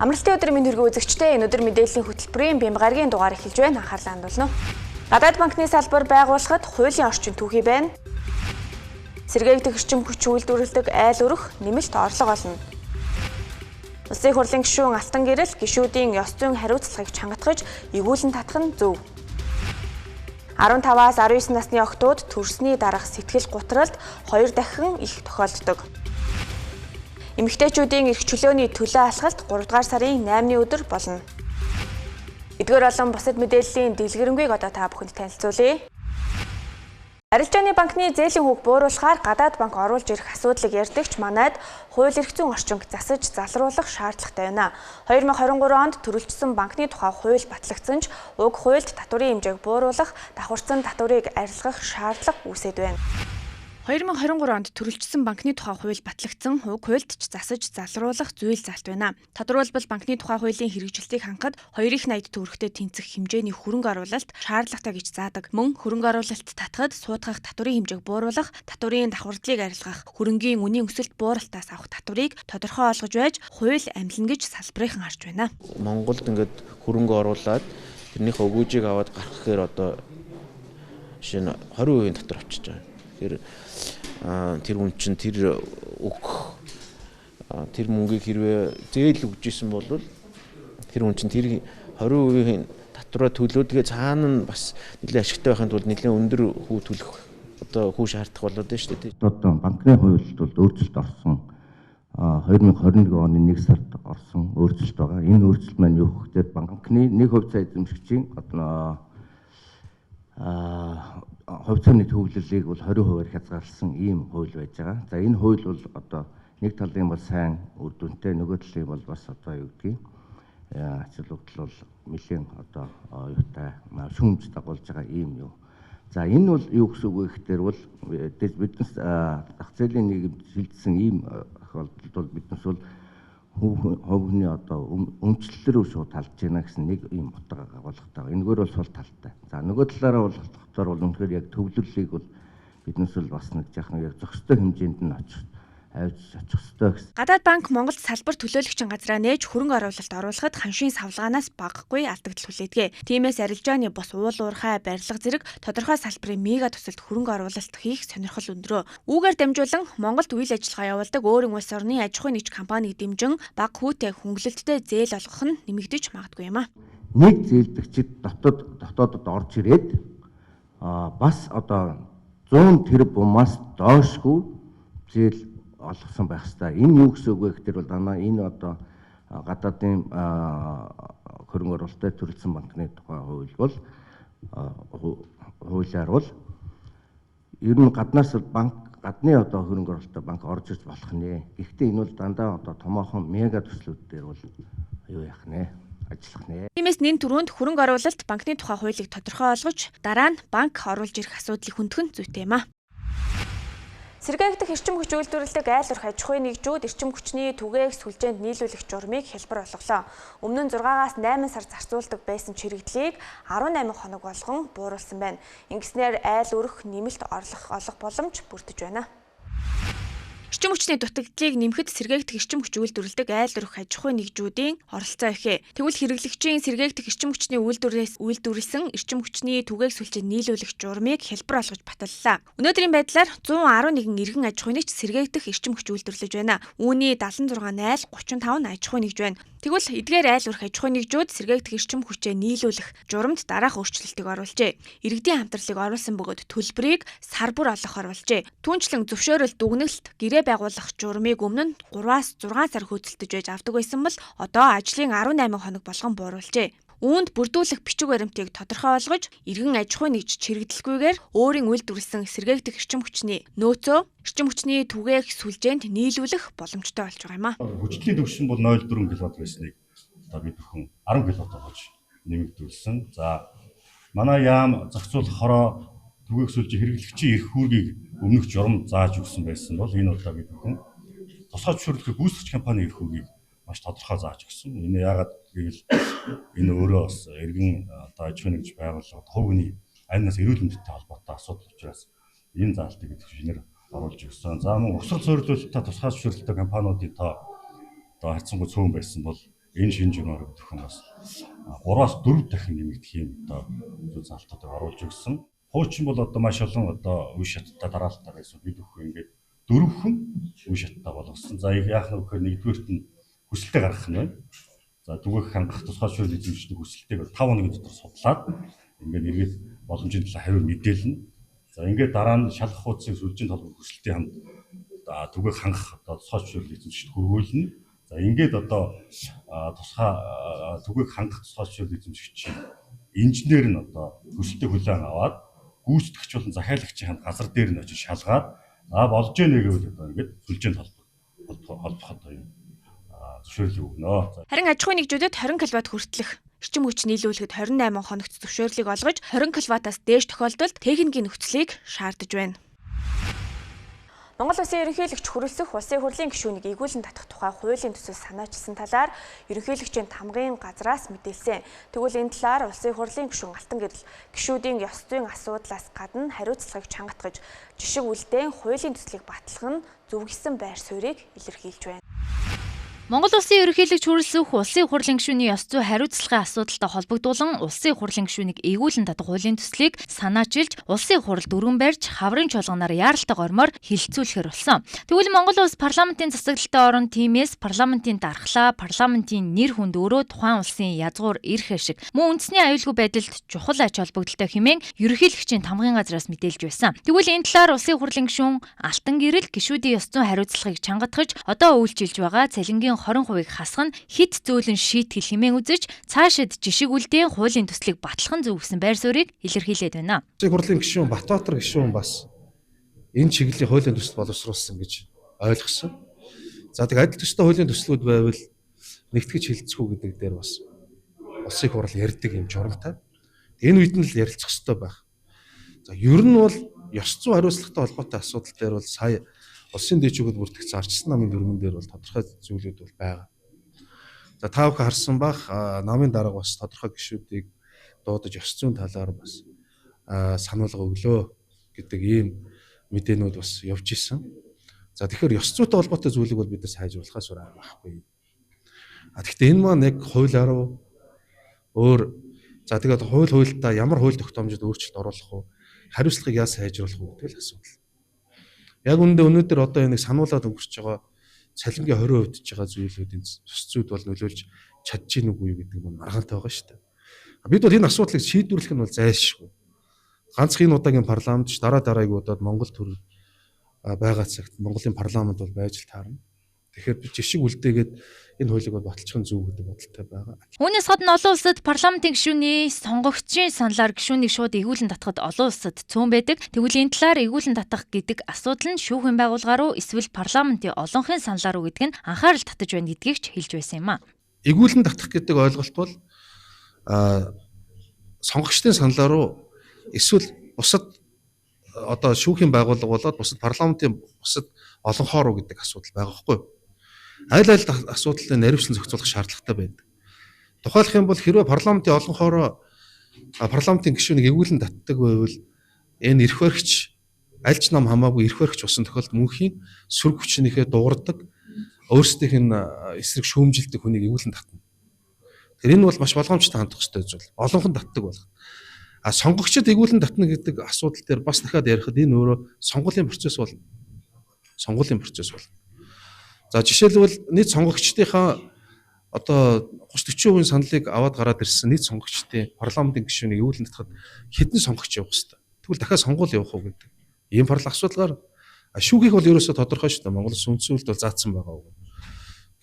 Амралтын өдрийн мэнд хүргэе үзэгчдээ энэ өдөр мэдээллийн хөтөлбөрийн бямба гарагийн дугаар эхэлж байна. Анхаарлаа хандуулна уу. Гадаад банкны салбар байгуулахад хуулийн орчин түүхий байна. Сэргээгдэх эрчим хүч үйлдвэрлэдэг айл өрөх нэмэлт орлого олно. Улсын хурлын гишүүн Алтан гэрэл гишүүдийн ёс зүйн хариуцлагыг чангатгаж эгүүлэн татах нь зөв. 15-аас 19 насны охтууд төрсний дараах сэтгэл гутралд 2 дахин их тохиолддог. Эмэгтэйчүүдийн эрх чөлөөний төлөө алхалт 3 дугаар сарын 8-ны өдөр болно. Эдгээр болон бусад мэдээллийн дэлгэрэнгүй одоо та бүхэнд танилцуулъя. Арилжааны банкны зээлийн хүүг бууруулахаар гадаад банк оруулж ирэх асуудлыг ярьдагч манайд хууль эрх зүйн орчинг засаж залруулах шаардлагатай байна. 2023 онд төрөлжсөн банкны тухай хууль батлагдсан ч уг хуульд татварын хэмжээг бууруулах, давхарсан татварыг арилгах шаардлага үүсэт байна. 2023 онд төрөлжсөн банкны тухай хууль батлагдсан уг хуульд ч засаж залруулах зүйл залт байна. Тодорхойлбол банкны тухай хуулийн хэрэгжилтийг хангахад 2,80 төгрөгтэй тэнцэх хэмжээний хөрөнгө оруулалт шаардлагатай гэж заадаг. Мөн хөрөнгө оруулалт татахад суудгах татварын хэмжээг бууруулах, татварын давхардлыг арилгах, хөрөнгийн үнийн өсөлт бууралтаас авах татварыг тодорхой олгож байж хууль амлина гэж салбарынхан харж байна. Монголд ингээд хөрөнгө оруулаад тэрнийхээ өгөөжийг аваад гарах гэхээр одоо жишээ нь 20% татвар авчиж байгаа. Тэр хүн чинь тэр мөнгийг хэрвээ зээл өгж исэн бол тэр хүн чинь тэр 20% татвараа төлөөдгээ цаана нь бас нэлээд ашигтай байхын тулд нэлээд өндөр хүү төлөх одоо хүү шаардах болоод байна шүү дээ. Одоо банкны хуульд бол өөрчлөлт орсон 2021 оны 1 сард орсон өөрчлөлт байгаа. Энэ өөрчлөлт маань юу гэхээр банкны 1% цаа эзэмшигчийн одоо хувь цааны төвлөлийг бол 20%-аар хязгаарласан ийм хууль байж байгаа. За энэ хууль бол одоо нэг талын бол сайн үр дүнтэй, нөгөө талын бол бас одоо юу гэдгийг ачааллагдал бол нэлээд одоо юутай шүүмж дагуулж байгаа ийм юу. За энэ бол юу гэсэн үг вэ гэхээр бол биднес зах зээлийн нийгэмд шилжсэн ийм тохиолдолд бол биднес бол хувийн одоо өмчлөлөөр шууд талж байна гэсэн нэг ийм утга агуулгатай. Энэгээр бол сул талтай. За нөгөө талаараа бол болохоор бол үнэхээр яг төвлөрлийг бол биднес бол бас нэг жаахан яг зохистой хэмжээнд нь очих ёстой гэсэн. Гадаад банк Монголд салбар төлөөлөгчийн газраа нээж хөрөнгө оруулалт оруулахад ханшийн савлгаанаас багагүй алдагдал хүлээдэг. Тиймээс арилжааны бус уул уурхай барилга зэрэг тодорхой салбарын мега төсөлд хөрөнгө оруулалт хийх сонирхол өндрөө. Үүгээр дамжуулан Монголд үйл ажиллагаа явуулдаг өөрийн улс орны аж ахуйн нэгж компаниг дэмжин бага хүүтэй хөнгөлөлттэй зээл олгох нь нэмэгдэж магадгүй юм а. Нэг зээлдэгчид дотоодод орж ирээд бас одоо 100 тэрбумаас доошгүй зээл олгосон байх хэвээр. Энэ юу гэсэн үг вэ гэхээр бол дана энэ одоо гадаадын хөрөнгө оруулалтад төрөлсөн банкны тухай хууль бол хуулиар бол ер нь гаднаас гадны одоо хөрөнгө оруулалтад банк орж ирж болох нэ. Гэхдээ энэ бол дандаа одоо томоохон мега төслүүд дээр бол юу яах нэ? Ажиллах нэ. Тиймээс нэн түрүүнд хөрөнгө оруулалт банкны тухай хуулийг тодорхой олгож дараа нь банк оруулж ирэх асуудлыг хөндөхөн зүйтэй юм а. Сэргээгдэх эрчим хүч үйлдвэрлэдэг айл өрх аж ахуйн нэгжүүд эрчим хүчний түгээх сүлжээнд нийлүүлэх журмыг хялбар болголоо. Өмнө нь 6-аас 8 сар зарцуулдаг байсан чирэгдлийг 18 хоног болгон бууруулсан байна. Ингэснээр айл өрх нэмэлт орлого олох боломж бүрдэж байна. Эрчим хүчний дутагдлыг нэмэхэд сэргээгдэх эрчим хүч үйлдвэрлэдэг айл өрх аж ахуйн нэгжүүдийн оролцоо ихэ. Тэгвэл хэрэглэгчийн сэргээгдэх эрчим хүчний үйлдвэрлэсэн эрчим хүчний түгээх сүлжээнд нийлүүлэх журмыг хялбар олгож баталлаа. Өнөөдрийн байдлаар 111 иргэн аж ахуйн нэгж сэргээгдэх эрчим хүч үйлдвэрлэж байна. Үүний 76 айл, 35 аж ахуйн нэгж байна. Тэгвэл эдгээр айл өрх аж ахуйн нэгжүүд сэргээгдэх эрчим хүчээ нийлүүлэх журамд дараах өөрчлөлтийг оруулжээ. Иргэдийн хамтралыг оруулсан бөгөөд төлбөрийг сар бүр олгохоор болжээ. Түүнчлэн зөвшөөрөл дүгнэлт гэрээ байгуулах журмыг өмнө нь 3-аас 6 сар хөөцөлдөж байж авдаг байсан бол одоо ажлын 18 хоног болгон бууруулжээ. Үүнд бүрдүүлэх бичиг баримтыг тодорхой олгож, иргэн аж ахуйн нэгж чирэгдэлгүйгээр өөрийн үйлдвэрлэсэн сэргээгдэх эрчим хүчний нөөцөө эрчим хүчний түгээх сүлжээнд нийлүүлэх боломжтой болж байгаа юм а. Хүчний түвшин бол 0.4 кВт байсныг одоо бид бүхэн 10 кВт болгож нэмэгдүүлсэн. За манай яам зохицуулах хороо түгээх сүлжээ хэрэглэгчийн эрх үүргийг өмнөх журам зааж өгсөн байсан бол энэ удаа бид бүхэн тусгай зөвшөөрлөх гүйцэтгэгч компани эрх үүргийг маш тодорхой зааж өгсөн. Энэ яагаад гэвэл энэ өөрөө бас эргэн одоо аж ахуйн нэгж байгууллагад хувийн амнаас эрүүл мэндэд холбоотой асуудал учраас энэ заалтыг бид шинээр оруулж өгсөн. За мөн угсрал суйрлуулалтаа тусгай зөвшөөрлөлтөй компаниудын тоо одоо харьцангуй цөөн байсан бол энэ шинж чанарыг бүтээх нь бас 3-аас 4 дахин нэмэгдэх юм одоо зүй залтуудыг оруулж өгсөн. Хуучин бол одоо маш олон одоо үе шаттай дараалтаар эсвэл бид бүхэн ингээд 4 хүн үе шаттай болгосон. За яах нь вэхээр нэгдүгээрт нь хүсэлтээ гаргах нь байна. За түгээх хангах тусгай шүүл эзэмшдэг хүсэлтэйг 5 хоногийн дотор судлаад ингээд эргээд боломжийн талаар хариу мэдээлнэ. За ингээд дараа нь шалгах хуудсыг сүлжээний толгойн хүсэлтийн хамт түгээх хангах одоо тусгай шүүл эзэмшдэг хөрвүүлнэ. За ингээд одоо тусгай түгээх хангах тусгай шүүл эзэмшигчийн инженер нь одоо хүсэлтийг хүлээн аваад гүйцэтгэгч болон захиалагчийн хамт газар дээр нь очиж шалгаад болж ийнэ гэвэл одоо ингээд сүлжээний холбох одоо юм зөвшөөрлийг өгнө. Харин аж ахуйн нэгжүүдэд 20 кВт хүртэлх эрчим хүч нийлүүлэхэд 28 хоногт зөвшөөрлийг олгож 20 кВт-аас дээш тохиолдолд техникийн нөхцөлийг шаардаж байна. Монгол Улсын ерөнхийлөгч хүрэлцэх улсын хурлын гишүүнийг эгүүлэн татах тухай хуулийн төсөл санаачилсан талаар ерөнхийлөгчийн тамгын газраас мэдээлсэн. Тэгвэл энэ талаар улсын хурлын гишүүн Алтан гэрэл гишүүдийн ёс зүйн асуудлаас гадна хариуцлагыг чангатгаж жишг үлдээн хуулийн төслийг батлах нь зөв гэсэн байр суурийг илэрхийлж байна. Монгол Улсын ерөнхийлөгч хүрэлцэх улсын хурлын гишүүний ёс зүй хариуцлагын асуудалтай холбогдуулан улсын хурлын гишүүнийг эгүүлэн татах хуулийн төслийг санаачилж улсын хурал дөрвөн барьж хаврын чуулганаар яаралтай гормоор хилцүүлэхээр болсон. Тэгвэл Монгол Улс парламентын засаглалтай орон тиймээс парламентын дархлаа, парламентын нэр хүнд өөрөө тухайн улсын язгуур эрх ашиг, мөн үндэсний аюулгүй байдалд чухал ач холбогдолтой хэмээн ерөнхийлөгчийн тамгын газраас мэдээлж байсан. Тэгвэл энэ талаар улсын хурлын гишүүн Алтан гэрэл гишүүдийн ёс зүйн хариуцлагыг чангатгаж одоо үйлчилж байгаа цалингийн 20% хасах нь хит зөөлөн шийтгэл хэмээн үзэж цаашид жишг үлдээн хуулийн төслийг батлах нь зөв гэсэн байр суурийг илэрхийлээд байна. Улсын хурлын гишүүн Батбаатар гишүүн бас энэ чиглэлийн хуулийн төсөл боловсруулсан гэж ойлгосон. За тэг адил төстэй хуулийн төслүүд байвал нэгтгэж хилцэхгүй гэдэг дээр бас улсын хурал ярьдаг юм журамтай. Энэ үед нь л ярилцах хэрэгтэй байх. За ер нь бол ёс зүйн хариуцлагатай холбоотой асуудал дээр бол сая улсын дэвжүүдэд бүртгэгдсэн ардчилсан намын дүрмэн дээр бол тодорхой зүйлүүд бол байгаа. За та бүхэн харсан бах намын дарга бас тодорхой гишүүдийг дуудаж ёс зүйн талаар бас сануулга өглөө гэдэг ийм мэдээнүүд бас явж исэн. За тэгэхээр ёс зүйтэй холбоотой зүйлийг бол бид нар сайжруулахаас өөр арга байхгүй. Гэхдээ энэ маань яг хуулиар өөр за тэгээд хуультай ямар хууль тогтоомжид өөрчлөлт оруулах вэ? Хариуцлагыг яаж сайжруулах вэ гэдэг л асуудал. Яг өнөөдөр одоо энийг сануулад өнгөрч байгаа цалингийн 20% өдөж байгаа зүйлүүдийн тус зүйд бол нөлөөлж чадж гин үгүй гэдэг нь маргаантай байгаа шүү дээ. Бид бол энэ асуудлыг шийдвэрлэх нь бол зайлшгүй. Ганц энэ удаагийн парламент ш дараагийн удаад Монгол төр байгаа цагт Монголын парламент бол байж л таарна. Тэгэхээр би жишг үлдээгээд энэ хуулийг бол баталчих нь зөв гэдэг бодолтой байгаа. Үүнээс гадна олон улсад парламентын гишүүний сонгогчийн саналаар гишүүнийг шууд эгүүлэн татахад олон улсад цөөн байдаг. Тэгвэл энэ талаар эгүүлэн татах гэдэг асуудал нь шүүхийн байгууллага руу эсвэл парламентын олонхын саналаар уу гэдэг нь анхаарал татаж байна гэдгийг ч хэлж байсан юм а. Эгүүлэн татах гэдэг ойлголт бол сонгогчдын саналаар руу эсвэл бусад одоо шүүхийн байгууллага болоод бусад парламентын бусад олон хоороо гэдэг асуудал байгаа хгүй. Аль асуудлыг наривчлан зохицуулах шаардлагатай байдаг. Тухайлх юм бол хэрвээ парламентын олон хоороо парламентын гишүүнийг эгүүлэн татдаг байвал энэ эрх баригч аль ч нам хамаагүй эрх баригч болсон тохиолдолд мөнхийн сөрөг хүчнийхээ дуурдаг өөрсдийнх нь эсрэг шүүмжилдэг хүнийг эгүүлэн татна. Тэгэхээр энэ бол маш болгоомжтой хандах хэрэгтэй зүйл. Олонх нь татдаг болох. Сонгогчдод эгүүлэн татна гэдэг асуудал дээр бас дахиад ярихад энэ өөрөө сонгуулийн процесс болно. Сонгуулийн процесс болно. За жишээлбэл нийт сонгогчдынхаа одоо 30-40% саналыг аваад гараад ирсэн нийт сонгогчдын парламентын гишүүнийг эгүүлэн татахад хэдэн сонгогч явах хэвээр. Тэгвэл дахиад сонгуул явах уу гэдэг. Ийм асуудлаар шүүхийг бол ерөөсөө тодорхой шүү дээ. Монгол Улсын үндсэн хуульд бол заасан байгаа үг.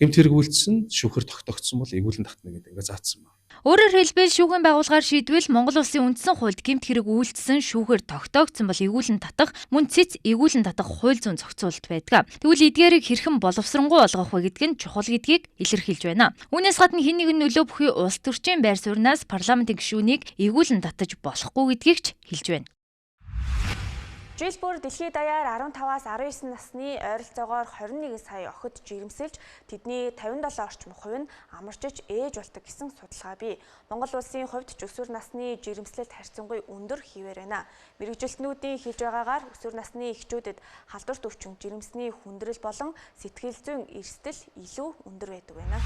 Гэмт хэрэг үйлдсэн шүүхэр тогтогдсон бол эгүүлэн татна гэдэг ингээд заасан байна. Өөрөөр хэлбэл шүүхийн байгууллагаар шийдвэл Монгол Улсын үндсэн хуульд гэмт хэрэг үйлдсэн шүүхээр тогтоогдсон бол эгүүлэн татах, мөн цэц эгүүлэн татах хууль зүйн зохицуулалт байдаг. Тэгвэл эдгээрийг хэрхэн боловсронгуй болгох вэ гэдг нь чухал гэдгийг илэрхийлж байна. Үүнээс гадна хэн нэгэн нөлөө бүхий улс төрчийн байр сууриас парламентын гишүүнийг эгүүлэн татаж болохгүй гэдгийг ч хэлж байна. Жил бүр дэлхийд даяар 15-аас 19 насны ойролцоогоор 21 сая охид жирэмсэлж тэдний 57 орчим хувь нь амарчиж ээж болдог гэсэн судалгаа бий. Монгол улсын хувьд ч өсвөр насны жирэмслэлт харьцангуй өндөр хэвээр байна. Мэргэжилтнүүдийн хэлж байгаагаар өсвөр насны эхчүүдэд халдварт өвчин жирэмсний хүндрэл болон сэтгэл зүйн эрсдэл илүү өндөр байдаг байна.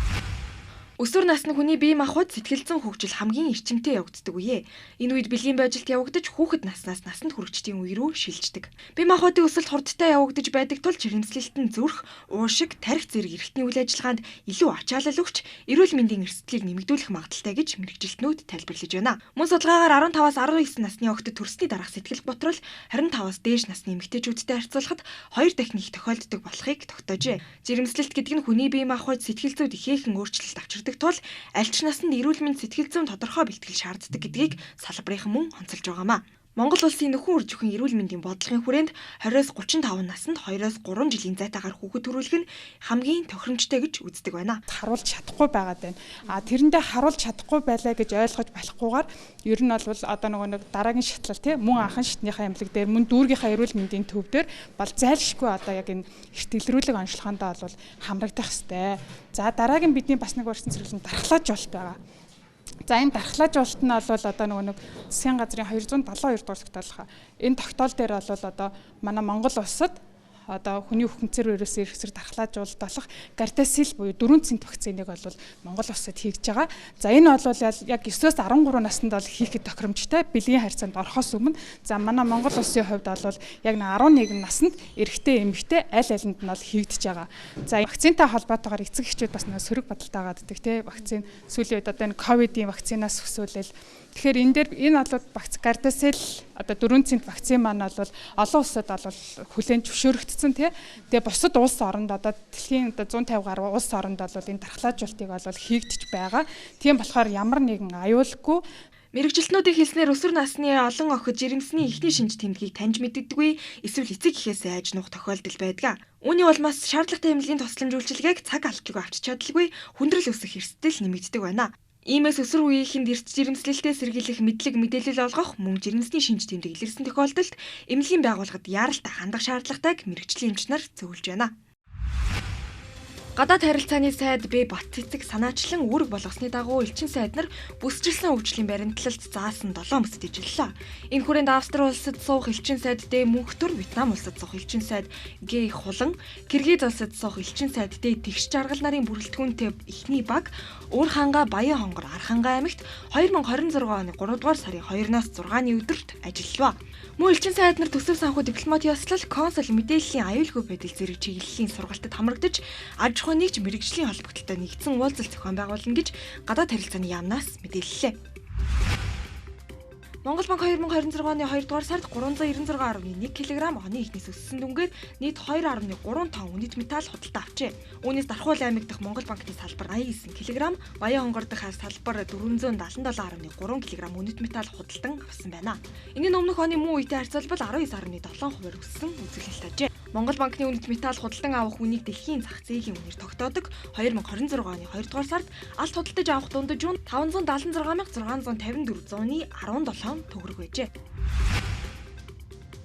Өсвөр насны хүний бие махбод сэтгэл зүйн хөгжил хамгийн эрчимтэй явагддаг үе. Энэ үед бэлгийн божилт явагдаж хүүхэд наснаас насанд хүрэгчдийн үе рүү шилждэг. Бие махбодын өсөлт хурдтай явагдаж байдаг тул жирэмслэлтэн зүрх, уушиг, тархи зэрэг эрхтний үйл ажиллагаанд илүү ачаалал өгч эрүүл мэндийн эрсдлийг нэмэгдүүлэх магадaltaй гэж мэрэгжилтнүүд тайлбарлаж байна. Мөн судалгаагаар 15-аас 19 насны охидод төрсний дараах сэтгэл готрол 25-аас дээш насны эмэгтэйчүүдтэй харьцуулахад 2 дахин их тохиолддог болохыг тогтоожээ. Жирэмслэлт гэдэг нь хүний бие махбод сэтгэл зүйд ихээхэн өөрчлөлт авчирдаг тул аль ч наснд эрүүл мэнд сэтгэл зүйн тодорхой бэлтгэл шаарддаг гэдгийг салбарынхан мөн онцолж байгаамаа. Монгол улсын нөхөн үржихүн эрүүл мэндийн бодлогын хүрээнд 20-35 наснд 2-3 жилийн зайтаагаар хүүхэд төрүүлэх нь хамгийн тохиромжтой гэж үздэг байна. Харуулж чадахгүй байгаад байна. Тэрэндээ харуулж чадахгүй байлаа гэж ойлгож болохгүйгээр ер нь бол одоо нэг дараагийн шатлал тийм мөн анхан шатныхаа эмнэлэг дээр мөн дүүргийнхаа эрүүл мэндийн төв дээр бол зайлшгүй одоо яг энэ эрт илрүүлэг онцлогоондоо бол хамрагдах хэвээр. За дараагийн бидний бас нэг урьдчилан цэцэрлэг дархлаажуулалт байгаа. За энэ дархлаажуулалт нь бол одоо нэг засгийн газрын 272 дугаар тогтоолох. Энэ тогтоол дээр бол одоо манай Монгол улсад одоо хүний өхөнцөр вирусээр хэсэр дархлаажуулалт болох Gardasil буюу 4 цэнт вакциныг бол Монгол улсад хийж байгаа. За энэ бол яг 9-өөс 13 наснд бол хийхэд тохиромжтой бэлгийн харьцаанд орохоос өмнө за манай Монгол улсын хувьд бол яг 11 наснд эрэгтэй эмэгтэй аль алинд нь бол хийгдэж байгаа. За вакцинтай холбоотойгоор эцэг эхчүүд бас нэг сөрөг бодолтой гаддаг тий вакцин сүүлийн үед одоо энэ ковидын вакцинаас өсөөлөл. Тэгэхээр энэ дээр энэ бол Gardasil одоо 4 цэнт вакцин маань бол олон улсад бол хүлээн зөвшөөрөгдсөн тий. Тэгээ бусад улс оронд одоо дэлхийн 150 гаруй улс оронд бол энэ дархлаажуулалтыг бол хийгдэж байгаа. Тийм болохоор ямар нэгэн аюулгүй мэрэгжилтнүүдийн хэлснээр өсвөр насны олон охид жирэмсний эхний шинж тэмдгийг таньж мэддэггүй эсвэл эцэг эхээсээ айж нуух тохиолдол байдаг. Үүний улмаас шаардлагатай эмнэлгийн тусламж үйлчилгээг цаг алдалгүй авч чадалгүй хүндрэл үүсэх эрсдэл нэмэгддэг байна. Иймээс өсвөр үеийнхэнд эрт жирэмслэлтэй сэргийлэх мэдлэг мэдээлэл олгох мөн жирэмсний шинж тэмдэг илэрсэн тохиолдолд эмнэлгийн байгууллагад яаралтай хандах шаардлагатайг мэрэгжлийн эмч нар зөвлөж байна. Гадаад харилцааны сайд Б. Бат цэцэг санаачлан үүрэг болгосны дагуу элчин сайд нар бүсчилсэн хөгжлийн баримтлалд заасан 7 бүсд ижиллээ. Энэ хүрээнд Австри улсад суух элчин сайд Д. Мөнхтөр, Вьетнам улсад суух элчин сайд Г. Хулан, Киргиз улсад суух элчин сайд Д. Тэгш жаргал нарын бүрэлдэхүүнтэй эхний баг Уур хангаа Баян хонгор Архангай аймагт 2026 оны 3 дугаар сарын 2-наас 6-ны өдөрт ажиллаваа. Мөн элчин сайд нар төсөв санхүү дипломат ёслол, консул мэдээллийн аюулгүй байдал зэрэг чиглэлийн сургалтад хамрагдаж аж ахуй нэгж мэрэгжлийн холбогдлолтой нэгдсэн уулзалт зохион байгуулна гэж гадаад харилцааны яамнаас мэдээллээ. Монгол банк 2026 оны 2 дугаар сард 396.1 кг оны ихнээс өссөн дүнгээр нийт 2.3 тонн үнэт металл худалдан авчээ. Үүнээс Дархуул аймаг дахь Монгол банкны салбар 89 кг, Баян хонгор дахь салбар 477.3 кг үнэт металл худалдан авсан байна. Энэ нь өмнөх оны мөн үетэй харьцуулбал 19.7% өссөн үзүүлэлт ажээ. Монгол банкны үнэт металл худалдан авах үнийг дэлхийн зах зээлийн үнээр тогтоодог 2026 оны 2 дугаар сард алт худалдаж авах дундаж нь 576,654 зууны 17 төгрөг байжээ.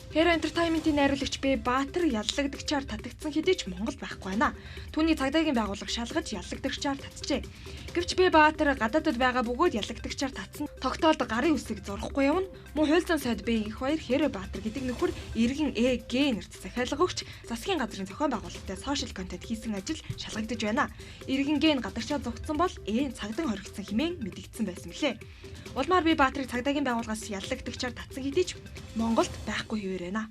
Hero Entertainment-ийн найруулагч Б. Баатар яллагдагчаар татагдсан хэдий ч Монгол байхгүй байна. Түүний цагдаагийн байгууллага шалгаж яллагдагчаар татжээ. Гэвч Б. Баатар гадаадд байгаа бөгөөд яллагдагчаар татсан тогтоолд гарын үсэг зурхгүй явна. Мөн хууль зүйн сайд Б. Их баяр Hero Баатар гэдэг нөхөр Иргэн Г. нэрт захиалга өгч засгийн газрын зохион байгуулалттай сошиал контент хийсэн ажил шалгагдаж байна. Иргэн Г. гадагшаа зогтсон бол цагдаа хоригдсон хэмээн мэдэгдсэн байсан мөлий. Улмаар Б. Баатрыг цагдаагийн байгууллагаас яллагдагчаар татсан хэдий ч Монголд байхгүй хэвээр байна.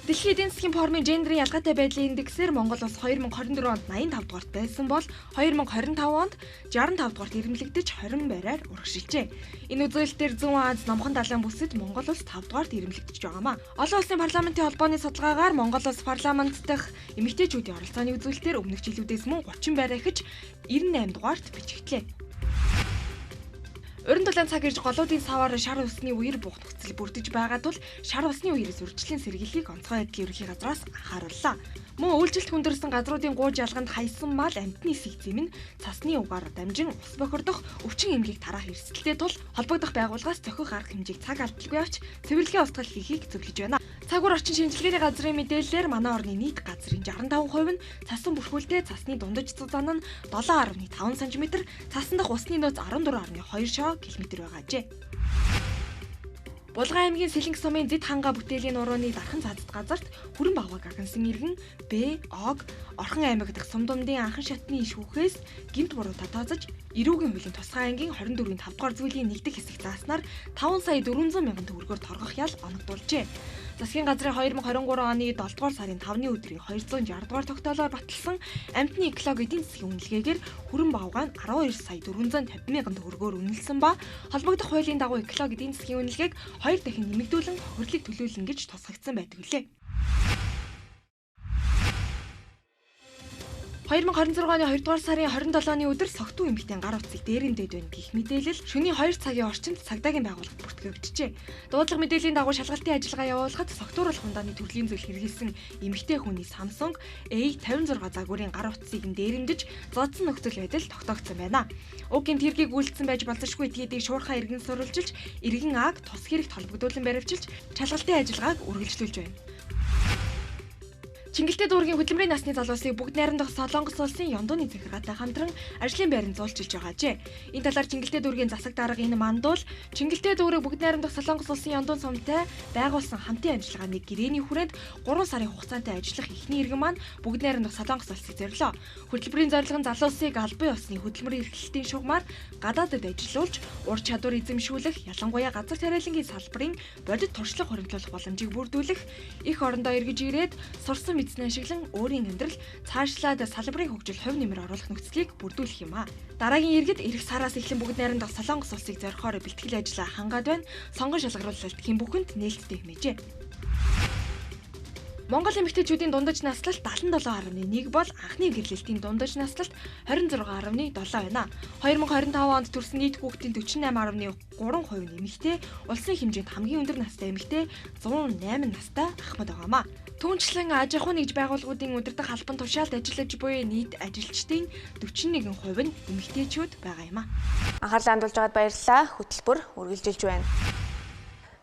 Дэлхийн эдийн засгийн форумын гендерийн ялгаатай байдлын индексээр Монгол улс 2024 онд 85 дугаарт байсан бол 2025 онд 65 дугаарт ирэмлэгдэж 20 байраар урагшилжээ. Энэ үзүүлэлтээр Зүүн Аз номхон далайн бүсэд Монгол улс 5 дугаарт ирэмлэгдэж байгаамаа. Олон улсын парламентын холбооны судалгаагаар Монгол улс парламент дахь эмэгтэйчүүдийн оролцооны үзүүлэлтээр өмнөх жилүүдээс мөн 30 байр ахиж 98 дугаарт бичигдлээ. Уран дулаан цаг ирж голуудын саваар шар усны үер буух нөхцөл бүрдэж байгаа тул шар усны үерээс үржлийн сэргийлийг онцгой байдлын ерөнхий газраас анхаарууллаа. Мөн үйлчлэлт хүндэрсэн газруудын гууж ялганд хайсан мал амьтны сэгзэм нь цасны угаар дамжин ус бохирдох өвчин эмгийг тараах эрсдэлтэй тул холбогдох байгууллагаас зохих арга хэмжээг цаг алдалгүй авч цэвэрлэгийн устгал хийхийг зөвлөж байна. Цагуур орчин шинжилгээний газрын мэдээллээр манай орны нийт газрын 65% нь цасан бүрхүүлтэй, цасны дундаж зузаан нь 7.5 см, цасан дах усны нөөц 14.2 км байгаажээ. Булган аймгийн Сэлэнг сумын Зэд ханга бүтээлийн нурууны дархан цаазд газарт хүрэн багваг агнсан иргэн Б, Ог, Орхон аймаг дахь Сумдумдын анхан шатны иш хүүхээс гэмт буруудаа тооцож эрүүгийн хуулийн тусгай ангийн 24-ийн 5 дугаар зүйлийн нэгдэх хэсэг зааснаар 5 сая 400 мянган төгрөгөөр торгох ял оногдуулжээ. Засгийн газрын 2023 оны 7 дугаар сарын 5-ны өдрийн 260 дугаар тогтоолоор баталсан амтны эколог эдийн засгийн үнэлгээгээр хүрэн багвгаан 12 сая 450 мянган төгрөгөөр үнэлсэн ба холбогдох хуулийн дагуу эколог эдийн засгийн үнэлгээг 2 дахин нэмэгдүүлэн хохирлыг төлөөлнө гэж тусгагдсан байдаг үлээ. 2026 оны 2 дугаар сарын 27-ны өдөр Согтуу эмэгтэйн гар утсыг дээрэмдээд байна гэх мэдээлэл шөнийн 2 цагийн орчинд цагдаагийн байгууллагад бүртгэгдчихэ. Дуудлага мэдээллийн дагуу шалгалтын ажиллагаа явуулахад согтууруулах ундааны төрлийн зүйл хэрэгэлсэн эмэгтэй хүний Samsung A56 загварын гар утсыг дээрэмдэж зодсон нөхцөл байдал тогтоогдсон байна. Уг гэмт хэргийг үйлдсэн байж болзошгүй этгээдийг шуурхаа иргэн сурвалжилж, иргэн Аг тус хэрэгт холбогдуулан баривчилж, шалгалтын ажиллагааг үргэлжлүүлж байна. Чингэлтэй дүүргийн хөдөлмөрийн насны залуусыг бүгд найрамдах Солонгос улсын Ёндууны захиргаатай хамтран ажлын байранд зуулчилж байгаажээ. Энэ талаар Чингэлтэй дүүргийн засаг дарга энэ мандуул Чингэлтэй дүүрэг бүгд найрамдах Солонгос улсын Ёндуун сумтай байгуулсан хамтын ажиллагааны гэрээний хүрээнд 3 сарын хугацаанд ажиллах эхний иргэн маань бүгд найрамдах Солонгос улсыг зорилоо. Хөтөлбөрийн зорилго нь залуусыг албан ёсны хөдөлмөрийн эрхлэлтийн шугамар гадаадад ажиллуулж, ур чадвар эзэмшүүлэх, ялангуяа газар тариалангийн салбарын бодит туршлага хуримтлуулах боломжийг бүрдүүлэх, их орондоо эргэж ирээд сурсан мэдсэн ашиглан өөрийн амьдрал цаашлаад салбарын хөгжил хувь нэмэр оруулах нөхцөлийг бүрдүүлэх юм а. Дараагийн иргэд эх сараас эхлэн бүгд найрамдах Солонгос улсыг зорихоор бэлтгэл ажиллагаа хангаад байна. Сонгон шалгаруулалт хэн бүхэнд нээлттэй хэмээжээ. Монгол эмэгтэйчүүдийн дундаж наслалт 77.1 бол анхны гэрлэлтийн дундаж наслалт 26.7 байна. 2025 онд төрсэн нийт хүүхдийн 48.3% нь эмэгтэй, улсын хэмжээнд хамгийн өндөр настай эмэгтэй 108 настай ахмад байгаамаа. Түүнчлэн аж ахуйн нэгж байгууллагуудын удирдах албан тушаалд ажиллаж буй нийт ажилчдын 41% нь эмэгтэйчүүд байгаа юм а. Анхаарлаа хандуулж байгаад баярлалаа. Хөтөлбөр үргэлжилж байна.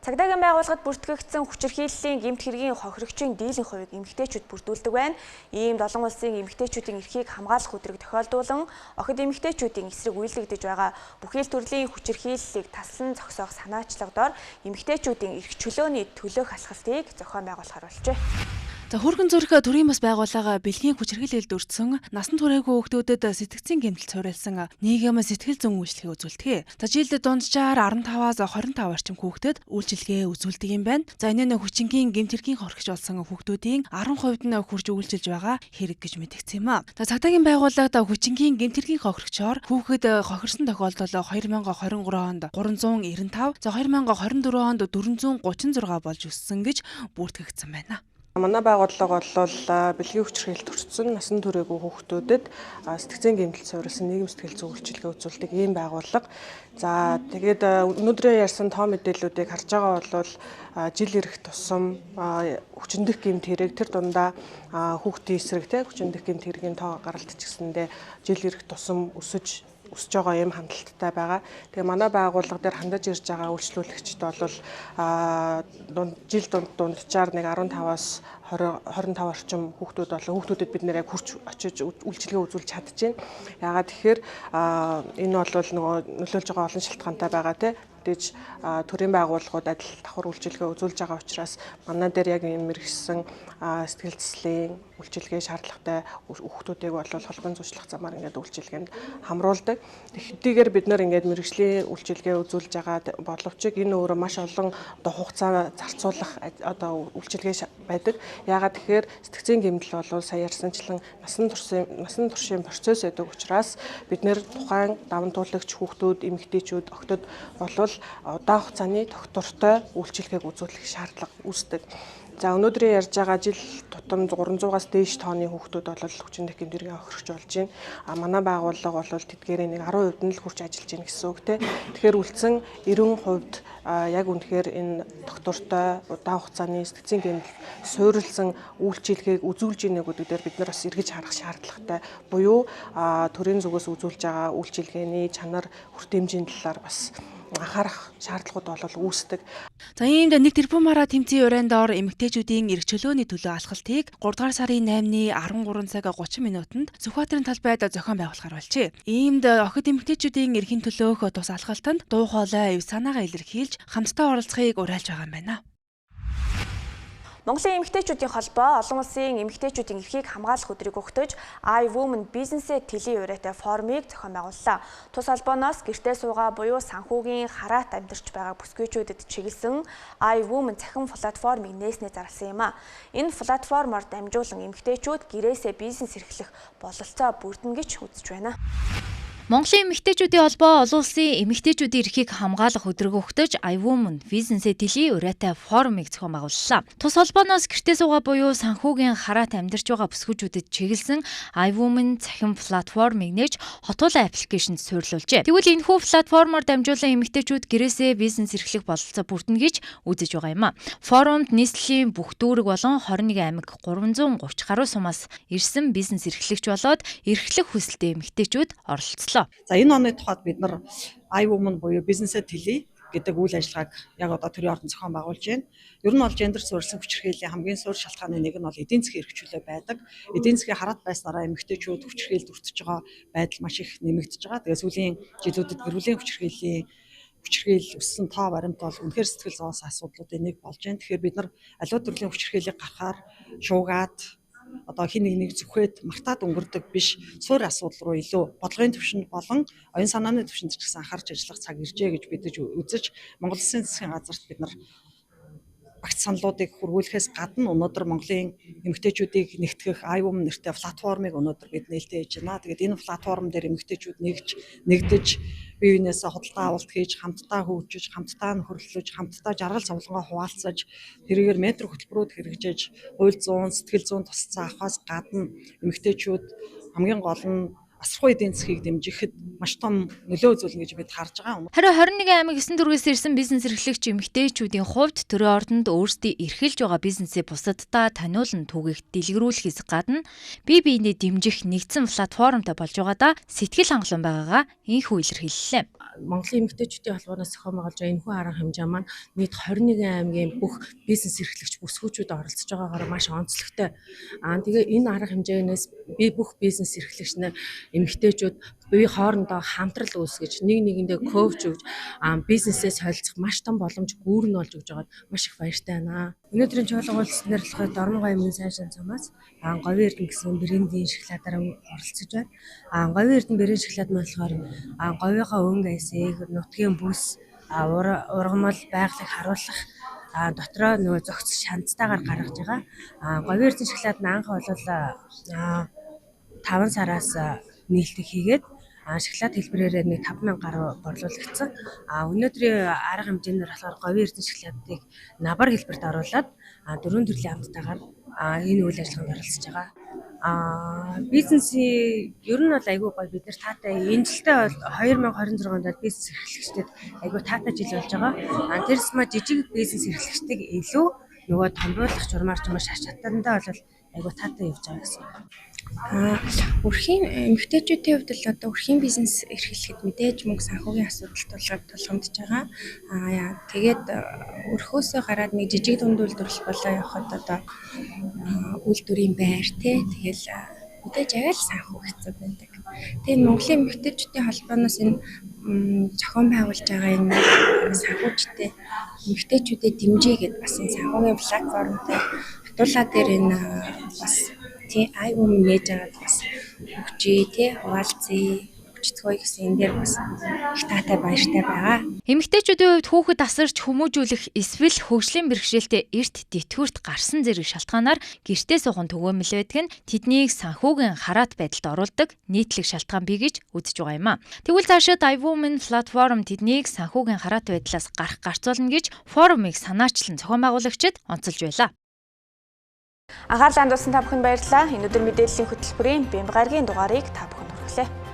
Цагдаагийн байгууллагад бүртгэгдсэн хүчирхийллийн гэмт хэргийн хохирогчийн дийлэнх хувийг эмэгтэйчүүд бүрдүүлдэг байна. Ийм 7 улсын эмэгтэйчүүдийн эрхийг хамгаалах өдрийг тохиолдуулан охид эмэгтэйчүүдийн эсрэг үйлдэгдэж байгаа бүхэл төрлийн хүчирхийллийг таслан зогсоох санаачлагдоор эмэгтэйчүүдийн эрх чөлөөний төлөөх алхалтыг зохион байгуулахар болжээ. За хүрхэн зүрх төрийн бас байгууллага бэлгийн хүчирхийлэлд өртсөн насан туршаагүй хүүхдүүдэд сэтгцийн гэмтэл цуурайлсан нийгэм сэтгэл зүйн үйлчлэгээ үзүүлдэг. За жилд дунджаар 15-аас 25 орчим хүүхдэд үйлчилгээ үзүүлдэг юм байна. За энэ нь хүчингийн гэмт хэргийн хорхиж болсон хүүхдүүдийн 10% нь хүрж үйлчилж байгаа хэрэг гэж мэдгдсэн юм а. За цагдаагийн байгууллагад хүчингийн гэмт хэргийн хохирогчоор хүүхэд хохирсон тохиолдол 2023 онд 395, за 2024 онд 436 болж өссөн гэж бүртгэгдсэн байна. Манай байгууллага бол бэлгийн хүчирхийлэлд өртсөн насан туршаагүй хүүхдүүдэд сэтгцийн гэмтэл цуурилсан нийгэм сэтгэл зүйн үйлчилгээ үзүүлдэг ийм байгууллага. За тэгээд өнөөдрийн ярьсан тоо мэдээллүүдийг харж байгаа бол жил ирэх тусам хүчиндэх гэмт хэрэг тэр дундаа хүүхдийн эсрэг хүчиндэх гэмт хэргийн тоо гаралт ч гэсэндээ жил ирэх тусам өсөж байгаа юм хандлттай байгаа. Тэгээ манай байгууллага дээр хандаж ирж байгаа үйлчлүүлэгчд бол жил дунджаар нэг 15-аас 25 орчим хүүхдүүд болон хүүхдүүдэд бид нэр яг хурц очиж үйлчилгээ үзүүлж чадчихээн. Яагаад тэгэхээр энэ бол нөгөө нөлөөлж байгаа олон шалтгаантай байгаа тэгж төрийн байгууллагууд адил давхар үйлчилгээ үзүүлж байгаа учраас манай дээр яг юм мэргэжсэн сэтгэл зүйн үйлчилгээ шаардлагатай хүүхдүүдийг бол холбон зуучлах замаар ингээд үйлчилгээнд хамруулдаг. Тэгэхтийгээр бид нэр ингээд мэргэжлийн үйлчилгээ үзүүлж байгаа боловч энэ өөрөө маш олон хугацаа зарцуулах үйлчилгээ байдаг. Яагаад тэгэхээр сэтгцийн гэмтэл бол сая ярьсанчлан насан туршийн процесс байдаг учраас бид нэр тухайн даван туулагч хүүхдүүд, эмэгтэйчүүд, охтод болвол удаан хугацааны доктортой үйлчилгээг үзүүлэх шаардлага үүсдэг. За өнөөдрийн ярьж байгаа жил тутам 300-аас дээш тооны хүүхдүүд бол хүчиндэх гэмт хэргийн хохирогч болж байна. Манай байгууллага бол тэдгээрээ нэг 10% нь л хурж ажиллаж байна гэсэн үг тийм. Тэгэхээр үлдсэн 90% яг үнэхээр энэ доктортой удаан хугацааны сэтгцийн гэмтэл суурилсан үйлчилгээг үзүүлж ийнэ гэдэг дээр бид нар бас эргэж харах шаардлагатай. Буюу төрийн зүгээс үзүүлж байгаа үйлчилгээний чанар, хүртээмжийн талаар бас анхаарах шаардлагууд бол үүсдэг. За иймд нэг тэрбумаараа тэмцээн уран доор эмэгтэйчүүдийн эрх чөлөөний төлөө алхалтыг 3 дугаар сарын 8-ны 13 цаг 30 минутанд Сүхбаатарын талбайд зохион байгуулахар болжээ. Иймд охид эмэгтэйчүүдийн эрхийн төлөөх тус алхалтанд дуу хоолой, эв санаагаа илэрхийлж хамтдаа оролцохыг уриалж байгаа юм байна. Монголын эмэгтэйчүүдийн холбоо олон улсын эмэгтэйчүүдийн эрхийг хамгаалах өдрийг өгтөж iWomen бизнесээ тэлээ ураатай форумыг зохион байгууллаа. Тус холбооноос гэртээ суугаа буюу санхүүгийн хараат амьдарч байгаа бүсгүйчүүдэд чиглэсэн iWomen цахим платформыг нээснээ зарласан юм а. Энэ платформоор дамжуулан эмэгтэйчүүд гэрээсээ бизнес эрхлэх бололцоо бүрдэнэ гэж үзэж байна. Монголын эмэгтэйчүүдийн холбоо олон улсын эмэгтэйчүүдийн эрхийг хамгаалах өдрөг өгтөж iWomen бизнесээ тэлээ ураатай форумыг зохион байгууллаа. Тус холбооноос гэртээ суугаа буюу санхүүгийн хараат амьдарч байгаа бүсгүйчүүдэд чиглэсэн iWomen цахим платформыг нээж хотуулаа аппликейшнд суйрлуулжээ. Тэгвэл энэхүү платформоор дамжуулан эмэгтэйчүүд гэрээсээ бизнес эрхлэх бололцоо бүрдэнэ гэж үзэж байгаа юм а. Форумд нийслэлийн бүх дүүрэг болон 21 аймаг 330 гаруй сумаас ирсэн бизнес эрхлэгч болоод эрхлэх хүсэлтэй эмэгтэйчүүд оролцлоо. За энэ оны тухайд бид нар iWomen буюу бизнесээ тэлээ гэдэг үйл ажиллагааг яг одоо төрийн ордон зохион байгуулж байна. Ер нь бол гендер суурилсан хүчирхийллийн хамгийн суур шалтгааны нэг нь бол эдийн засгийн эрх чөлөө байдаг. Эдийн засгийн хараат байснараа эмэгтэйчүүд хүчирхийлд өртөж байгаа байдал маш их нэмэгдэж байгаа. Тэгээд сүүлийн жилүүдэд гэр бүлийн хүчирхийлэл өссөн тоо баримт бол үнэхээр сэтгэл зовоос асуудлуудын нэг болж байна. Тэгэхээр бид нар аливаа төрлийн хүчирхийллийг гаргахаар шуугаад одоо хин нэг зүхээд мартаад өнгөрдөг биш суур асуудал руу илүү бодлогын түвшинд болон оюун санааны түвшинд ч гэсэн анхаарч ажиллах цаг иржээ гэж бид үзэж Монгол Улсын засгийн газарт бид нар багц саналуудыг хүргүүлэхээс гадна өнөөдөр Монголын эмэгтэйчүүдийг нэгтгэх iWomen нэртэй платформыг өнөөдөр бид нээлттэй хийж байна. Тэгээд энэ платформ дээр эмэгтэйчүүд нэгдэж бие биенээсээ худалдаа авалт хийж, хамтдаа хөгжиж, хамтдаа нөхөрлөж, хамтдаа жаргал цовлонгоо хуваалцаж, тэрээр метр хөтөлбөрүүд хэрэгжиж, хууль зүйн, сэтгэл зүйн тусцаа авахаас гадна эмэгтэйчүүд хамгийн гол нь асархуй эдийн засгийг дэмжихэд маш том нөлөө үзүүлнэ гэж бид харж байгаа. Харин 21 аймаг 9 дүүргээс ирсэн бизнес эрхлэгч эмэгтэйчүүдийн хувьд төрийн ордонд өөрсдийн эрхэлж байгаа бизнесээ бусаддаа таниулан түгээх дэлгэрүүлэхээс гадна бие биенээ дэмжих нэгдсэн платформтой болж байгаадаа сэтгэл хангалуун байгаагаа инхүү илэрхийллээ. Монголын эмэгтэйчүүдийн холбооноос зохион байгуулж байгаа энэхүү арга хэмжээ маань нийт 21 аймгийн бүх бизнес эрхлэгч бүсгүйчүүд оролцож байгаагаар маш онцлогтой. Тэгээ энэ арга хэмжээнээс би бүх бизнес эрхлэгч нар эмэгтэйчүүд бие хоорондоо хамтрал үүсгэж нэг нэгэндээ коуч өгж бизнесээ солилцох маш том боломж гүүрэн болж өгж байгаад маш их баяртай байна. Өнөөдрийн чуулган уулзсан нэрлэхэд Дорн Гоёмын сайн шансамаас Говийн Эрдэнэ гэсэн брендийн шоколадаар оролцож байна. Говийн Эрдэнэ брендийн шоколад маань болохоор говийнхаа өнгө эсийг нутгийн бүс ургамал байгалыг харуулах дотроо нөгөө зохицох шанцтайгаар гаргаж байгаа. Говийн Эрдэнэ шоколад нь анх бол 5 сараас нээлттэй хийгээд шоколад хэлбэрээр нэг 5,000 гаруй борлуулагдсан. Өнөөдрийн арга хэмжээгээр болохоор Говийн Эрдэнэ шоколадыг набар хэлбэрт оруулаад 4 төрлийн амттайгаар энэ үйл ажиллагаанд оролцож байгаа. Бизнесийн ер нь бол айгүй гоё бид нар таатай энэ жилдээ бол 2026 онд бизнес эрхлэгчдэд айгүй таатай жил болж байгаа. Тэрс ма жижиг бизнес эрхлэгчдийг илүү нөгөө томруулах журмаар шаш чадсандаа бол айгүй таатай явж байгаа гэсэн. Өрхийн эмэгтэйчүүдийн хувьд л одоо өрхийн бизнес эрхлэхэд мэдээж мөнгө санхүүгийн асуудал тулгамдж байгаа. Тэгээд өрхөөсөө гараад нэг жижиг дунд үйлдвэрлэл болоо явахад одоо үйлдвэрийн байр тэгэл мэдээж яг л санхүү хэцүү байдаг. Тэгээд Монголын эмэгтэйчүүдийн холбооноос энэ зохион байгуулж байгаа энэ санхүүжтэй эмэгтэйчүүдэд дэмжиж гээд бас энэ санхүүгийн платформтой хатуулаа дээр энэ бас iWomen нээж аваад бас өгчээ хуваалцъя өгчцгөөе гэсэн энэ дээр бас их таатай баяртай байгаа. Эмэгтэйчүүдийн хувьд хүүхэд асарч хүмүүжүүлэх эсвэл хөгжлийн бэрхшээлтэй эрт тэтгэврт гарсан зэрэг шалтгаанаар гэртээ суухан төгөөмөл байдаг нь тэднийг санхүүгийн хараат байдалд оруулдаг нийтлэг шалтгаан бий гэж үзэж байгаа юм а. Тэгвэл цаашид iWomen платформ тэднийг санхүүгийн хараат байдлаас гарцуулна гэж форумыг санаачлан зохион байгуулагчид онцолж байлаа. Анхаарлаа хандуулсан та бүхэнд баярлалаа. Энэ өдөр мэдээллийн хөтөлбөрийн Бямб гарагийн дугаарыг та бүхэнд хүргэлээ.